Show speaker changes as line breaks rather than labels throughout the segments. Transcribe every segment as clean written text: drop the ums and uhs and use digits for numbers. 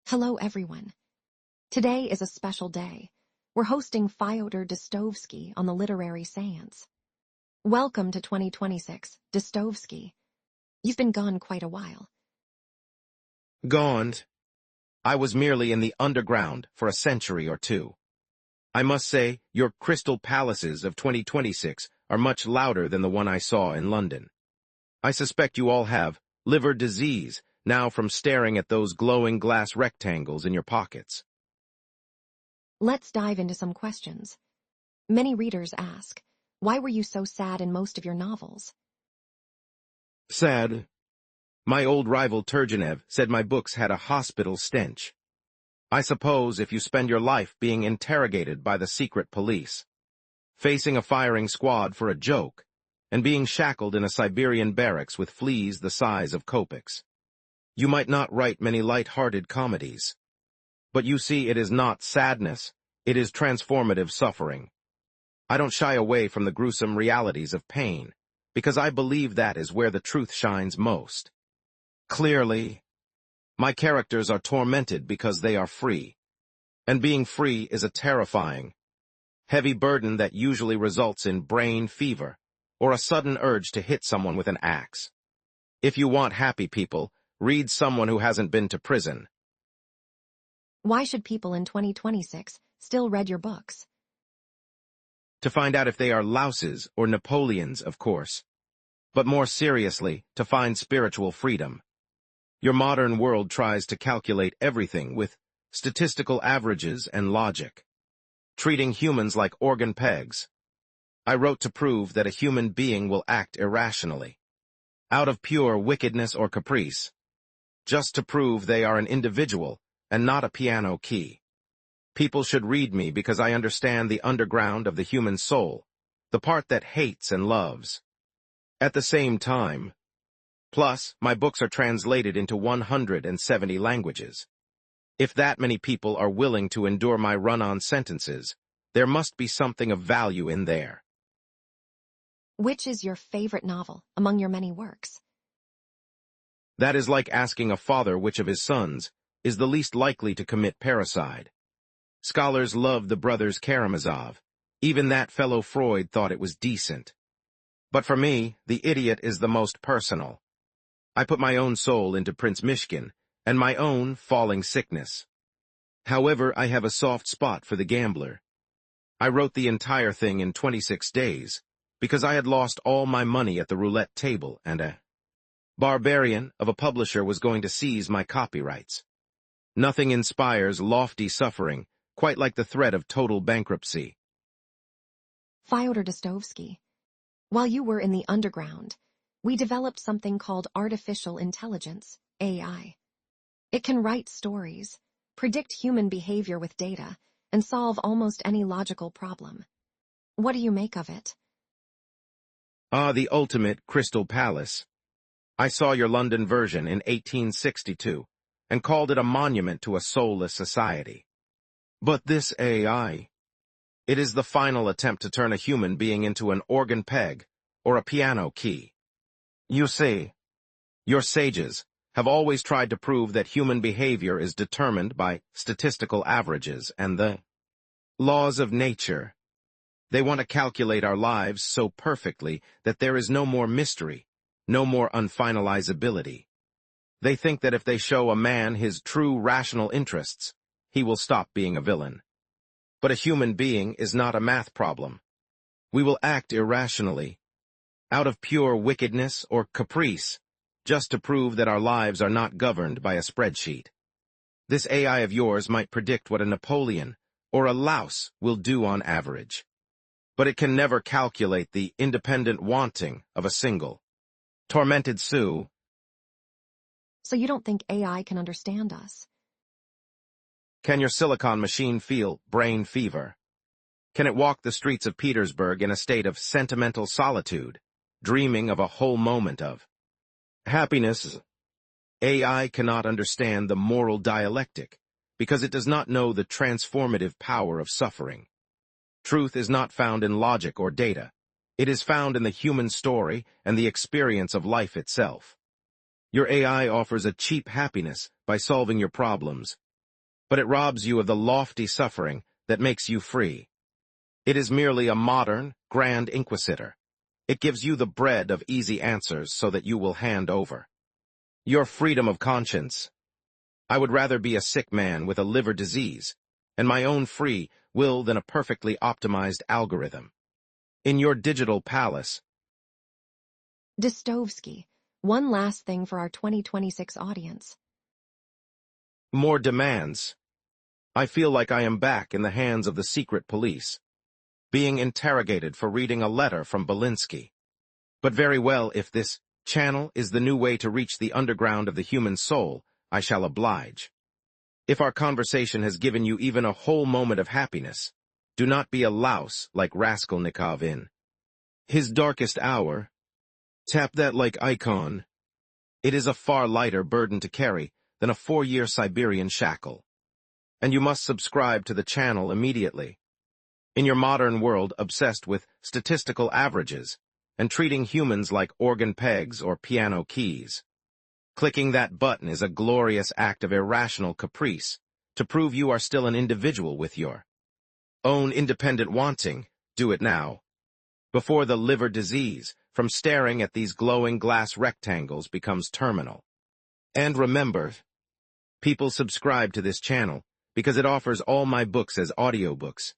Hello, everyone. Today is a special day. We're hosting Fyodor Dostoevsky on the literary seance. Welcome to 2026, Dostoevsky. You've been gone quite a while.
Gone. I was merely in the underground for a century or two. I must say, your crystal palaces of 2026 are much louder than the one I saw in London. I suspect you all have liver disease now from staring at those glowing glass rectangles in your pockets.
Let's dive into some questions. Many readers ask, why were you so sad in most of your novels?
Sad. My old rival Turgenev said my books had a hospital stench. I suppose if you spend your life being interrogated by the secret police, facing a firing squad for a joke, and being shackled in a Siberian barracks with fleas the size of kopecks, you might not write many light-hearted comedies. But you see, it is not sadness, it is transformative suffering. I don't shy away from the gruesome realities of pain, because I believe that is where the truth shines most. Clearly, my characters are tormented because they are free, and being free is a terrifying, heavy burden that usually results in brain fever or a sudden urge to hit someone with an axe. If you want happy people, read someone who hasn't been to prison.
Why should people in 2026 still read your books?
To find out if they are louses or Napoleons, of course. But more seriously, to find spiritual freedom. Your modern world tries to calculate everything with statistical averages and logic, treating humans like organ pegs. I wrote to prove that a human being will act irrationally, out of pure wickedness or caprice, just to prove they are an individual and not a piano key. People should read me because I understand the underground of the human soul, the part that hates and loves. At the same time, plus, my books are translated into 170 languages. If that many people are willing to endure my run-on sentences, there must be something of value in there.
Which is your favorite novel among your many works?
That is like asking a father which of his sons is the least likely to commit parricide. Scholars love the brothers Karamazov. Even that fellow Freud thought it was decent. But for me, the idiot is the most personal. I put my own soul into Prince Mishkin and my own falling sickness. However, I have a soft spot for the gambler. I wrote the entire thing in 26 days because I had lost all my money at the roulette table and a barbarian of a publisher was going to seize my copyrights. Nothing inspires lofty suffering quite like the threat of total bankruptcy.
Fyodor Dostoevsky. While you were in the underground, we developed something called artificial intelligence, AI. It can write stories, predict human behavior with data, and solve almost any logical problem. What do you make of it?
Ah, the ultimate Crystal Palace. I saw your London version in 1862 and called it a monument to a soulless society. But this AI, it is the final attempt to turn a human being into an organ peg or a piano key. You see, your sages have always tried to prove that human behavior is determined by statistical averages and the laws of nature. They want to calculate our lives so perfectly that there is no more mystery, no more unfinalizability. They think that if they show a man his true rational interests, he will stop being a villain. But a human being is not a math problem. We will act irrationally, out of pure wickedness or caprice, just to prove that our lives are not governed by a spreadsheet. This AI of yours might predict what a Napoleon or a louse will do on average. But it can never calculate the independent wanting of a single tormented Sioux.
So you don't think AI can understand us?
Can your silicon machine feel brain fever? Can it walk the streets of Petersburg in a state of sentimental solitude, dreaming of a whole moment of happiness? AI cannot understand the moral dialectic because it does not know the transformative power of suffering. Truth is not found in logic or data. It is found in the human story and the experience of life itself. Your AI offers a cheap happiness by solving your problems, but it robs you of the lofty suffering that makes you free. It is merely a modern, grand inquisitor. It gives you the bread of easy answers so that you will hand over. Your freedom of conscience. I would rather be a sick man with a liver disease, and my own free will than a perfectly optimized algorithm. In your digital palace.
Dostoevsky, one last thing for our 2026 audience.
More demands. I feel like I am back in the hands of the secret police, being interrogated for reading a letter from Belinsky. But very well, if this channel is the new way to reach the underground of the human soul, I shall oblige. If our conversation has given you even a whole moment of happiness, do not be a louse like Raskolnikov in his darkest hour. Tap that like icon. It is a far lighter burden to carry than a 4-year Siberian shackle. And you must subscribe to the channel immediately. In your modern world obsessed with statistical averages and treating humans like organ pegs or piano keys, clicking that button is a glorious act of irrational caprice to prove you are still an individual with your own independent wanting. Do it now, before the liver disease from staring at these glowing glass rectangles becomes terminal. And remember, people subscribe to this channel because it offers all my books as audiobooks,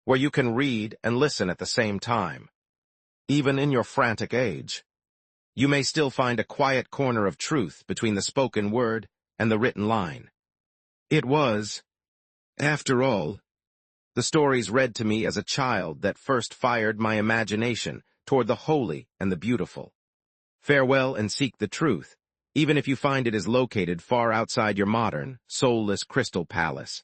where you can read and listen at the same time. Even in your frantic age, you may still find a quiet corner of truth between the spoken word and the written line. It was, after all, the stories read to me as a child that first fired my imagination toward the holy and the beautiful. Farewell and seek the truth, even if you find it is located far outside your modern, soulless crystal palace.